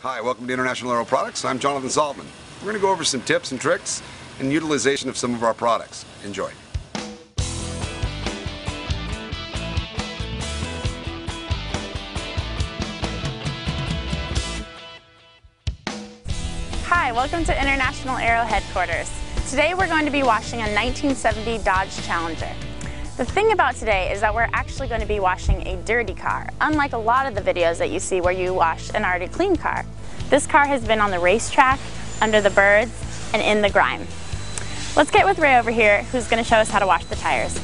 Hi, welcome to International Aero Products. I'm Jonathan Saltman. We're going to go over some tips and tricks and utilization of some of our products. Enjoy. Hi, welcome to International Aero Headquarters. Today we're going to be washing a 1970 Dodge Challenger. The thing about today is that we're actually going to be washing a dirty car, unlike a lot of the videos that you see where you wash an already clean car. This car has been on the racetrack, under the birds, and in the grime. Let's get with Ray over here, who's going to show us how to wash the tires.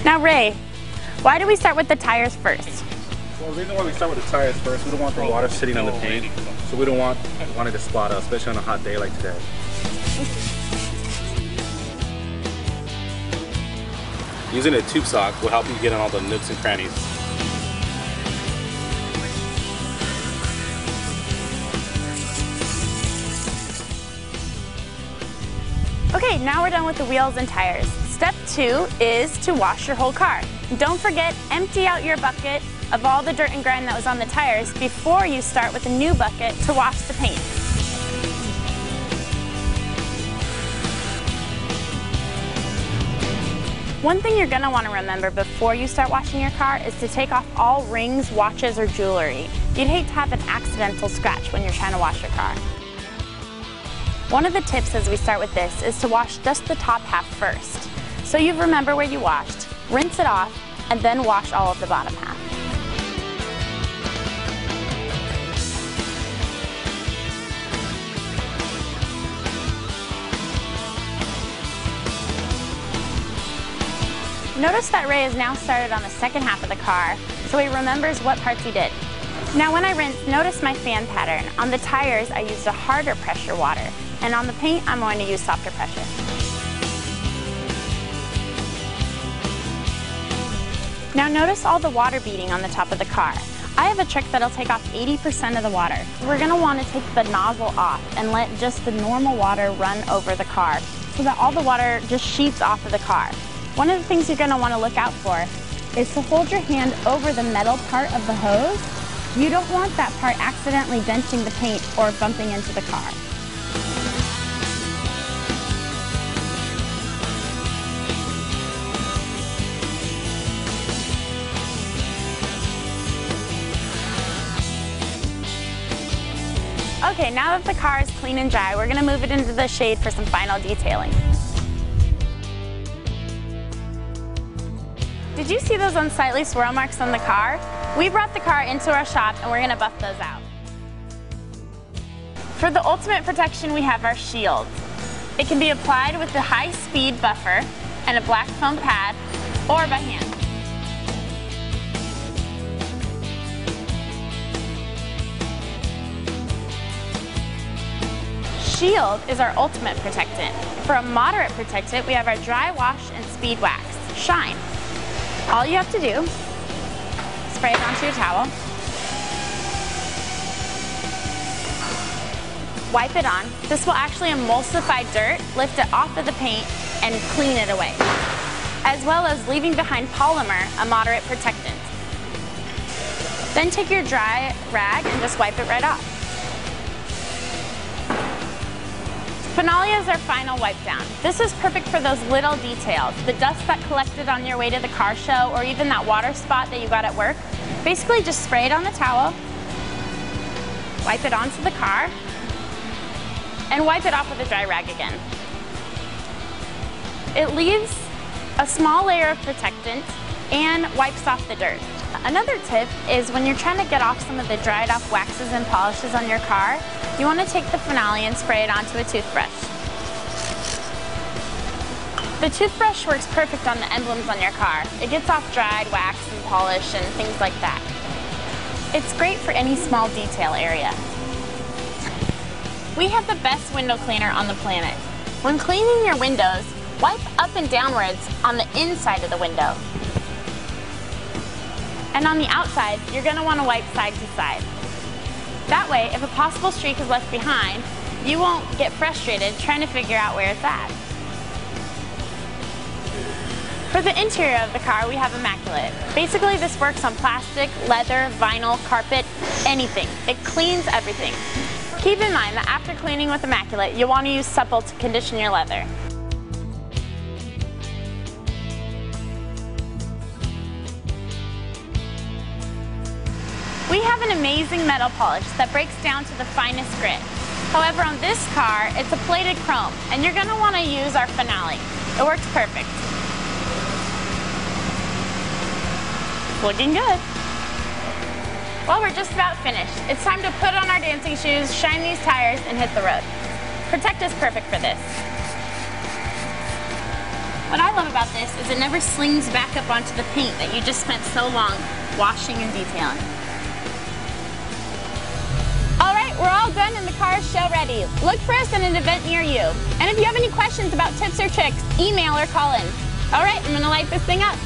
Now Ray, why do we start with the tires first? Well, the reason why we start with the tires first, we don't want the water sitting on the paint, so we don't want it to spot us, especially on a hot day like today. Using a tube sock will help you get in all the nooks and crannies. Okay, now we're done with the wheels and tires. Step 2 is to wash your whole car. Don't forget, empty out your bucket of all the dirt and grime that was on the tires before you start with a new bucket to wash the paint. One thing you're going to want to remember before you start washing your car is to take off all rings, watches, or jewelry. You'd hate to have an accidental scratch when you're trying to wash your car. One of the tips as we start with this is to wash just the top half first. So you remember where you washed, rinse it off, and then wash all of the bottom half. Notice that Ray has now started on the second half of the car, so he remembers what parts he did. Now when I rinse, notice my fan pattern. On the tires, I used a harder pressure water, and on the paint, I'm going to use softer pressure. Now notice all the water beading on the top of the car. I have a trick that'll take off 80% of the water. We're going to want to take the nozzle off and let just the normal water run over the car so that all the water just sheets off of the car. One of the things you're going to want to look out for is to hold your hand over the metal part of the hose. You don't want that part accidentally denting the paint or bumping into the car. Okay, now that the car is clean and dry, we're going to move it into the shade for some final detailing. Did you see those unsightly swirl marks on the car? We brought the car into our shop and we're going to buff those out. For the ultimate protection, we have our shield. It can be applied with the high-speed buffer and a black foam pad or by hand. Shield is our ultimate protectant. For a moderate protectant, we have our dry wash and speed wax, Shine. All you have to do, spray it onto your towel, wipe it on. This will actually emulsify dirt, lift it off of the paint, and clean it away, as well as leaving behind polymer, a moderate protectant. Then take your dry rag and just wipe it right off. Phenalia is our final wipe down. This is perfect for those little details, the dust that collected on your way to the car show or even that water spot that you got at work. Basically just spray it on the towel, wipe it onto the car, and wipe it off with a dry rag again. It leaves a small layer of protectant and wipes off the dirt. Another tip is when you're trying to get off some of the dried off waxes and polishes on your car, you want to take the Phenalia and spray it onto a toothbrush. The toothbrush works perfect on the emblems on your car. It gets off dried wax and polish and things like that. It's great for any small detail area. We have the best window cleaner on the planet. When cleaning your windows, wipe up and downwards on the inside of the window. And on the outside, you're going to want to wipe side to side. That way, if a possible streak is left behind, you won't get frustrated trying to figure out where it's at. For the interior of the car, we have Immaculate. Basically, this works on plastic, leather, vinyl, carpet, anything. It cleans everything. Keep in mind that after cleaning with Immaculate, you'll want to use Supple to condition your leather. We have an amazing metal polish that breaks down to the finest grit. However, on this car, it's a plated chrome, and you're going to want to use our Finale. It works perfect. Looking good. Well, we're just about finished. It's time to put on our dancing shoes, shine these tires, and hit the road. Protect is perfect for this. What I love about this is it never slings back up onto the paint that you just spent so long washing and detailing. Alright, we're all done and the car is show ready. Look for us at an event near you. And if you have any questions about tips or tricks, email or call in. Alright, I'm going to light this thing up.